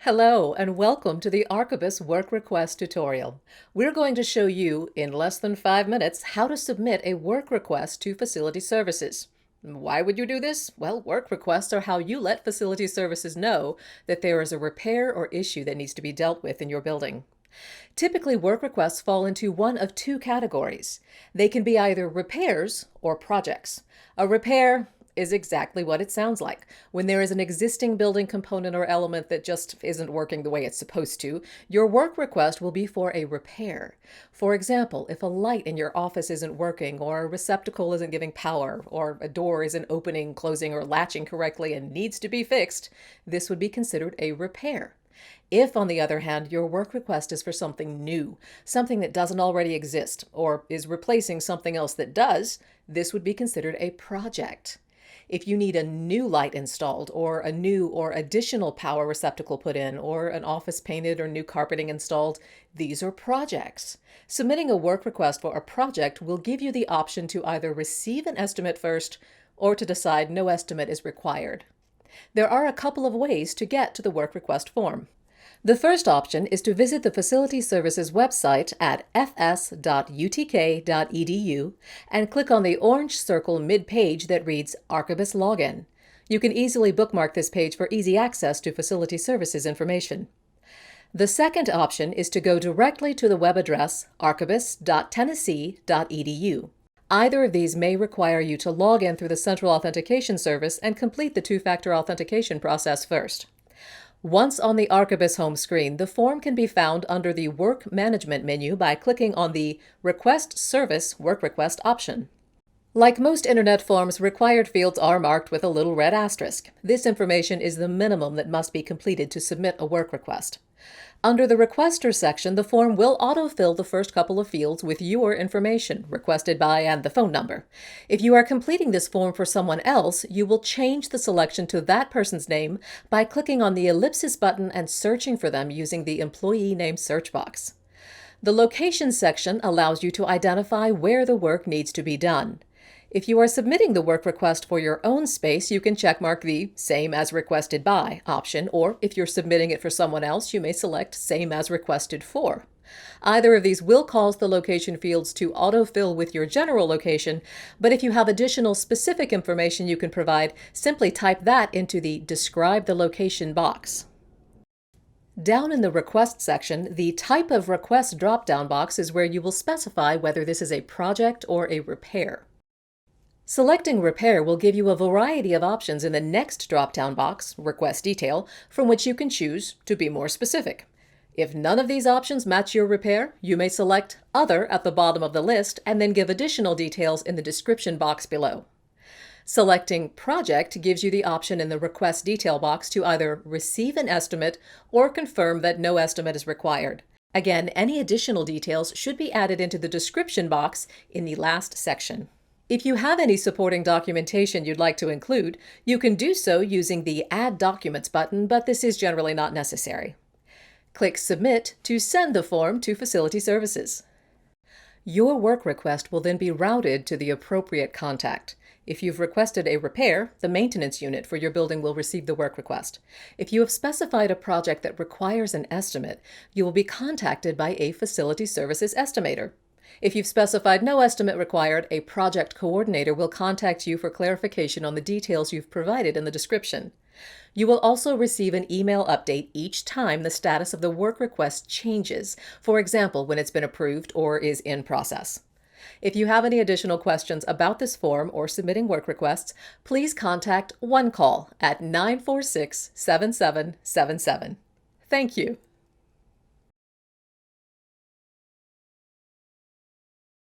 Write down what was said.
Hello and welcome to the Archibus work request tutorial. We're going to show you in less than 5 minutes how to submit a work request to facility services. Why would you do this? Well, work requests are how you let facility services know that there is a repair or issue that needs to be dealt with in your building. Typically, work requests fall into one of two categories. They can be either repairs or projects. A repair is exactly what it sounds like. When there is an existing building component or element that just isn't working the way it's supposed to, your work request will be for a repair. For example, if a light in your office isn't working, or a receptacle isn't giving power, or a door isn't opening, closing, or latching correctly and needs to be fixed, this would be considered a repair. If, on the other hand, your work request is for something new, something that doesn't already exist, or is replacing something else that does, this would be considered a project. If you need a new light installed, or a new or additional power receptacle put in, or an office painted or new carpeting installed, these are projects. Submitting a work request for a project will give you the option to either receive an estimate first, or to decide no estimate is required. There are a couple of ways to get to the work request form. The first option is to visit the Facility Services website at fs.utk.edu and click on the orange circle mid-page that reads Archibus Login. You can easily bookmark this page for easy access to Facility Services information. The second option is to go directly to the web address archibus.tennessee.edu. Either of these may require you to log in through the Central Authentication Service and complete the two-factor authentication process first. Once on the Archibus home screen, the form can be found under the Work Management menu by clicking on the Request Service Work Request option. Like most Internet forms, required fields are marked with a little red asterisk. This information is the minimum that must be completed to submit a work request. Under the Requester section, the form will autofill the first couple of fields with your information, requested by, and the phone number. If you are completing this form for someone else, you will change the selection to that person's name by clicking on the ellipsis button and searching for them using the Employee Name search box. The Location section allows you to identify where the work needs to be done. If you are submitting the work request for your own space, you can checkmark the Same as Requested By option, or if you're submitting it for someone else, you may select Same as Requested For. Either of these will cause the location fields to autofill with your general location, but if you have additional specific information you can provide, simply type that into the Describe the Location box. Down in the Request section, the Type of Request drop-down box is where you will specify whether this is a project or a repair. Selecting Repair will give you a variety of options in the next drop-down box, Request Detail, from which you can choose to be more specific. If none of these options match your repair, you may select Other at the bottom of the list and then give additional details in the description box below. Selecting Project gives you the option in the Request Detail box to either receive an estimate or confirm that no estimate is required. Again, any additional details should be added into the description box in the last section. If you have any supporting documentation you'd like to include, you can do so using the Add Documents button, but this is generally not necessary. Click Submit to send the form to Facility Services. Your work request will then be routed to the appropriate contact. If you've requested a repair, the maintenance unit for your building will receive the work request. If you have specified a project that requires an estimate, you will be contacted by a Facility Services estimator. If you've specified no estimate required, a project coordinator will contact you for clarification on the details you've provided in the description. You will also receive an email update each time the status of the work request changes, for example, when it's been approved or is in process. If you have any additional questions about this form or submitting work requests, please contact OneCall at 946-7777. Thank you.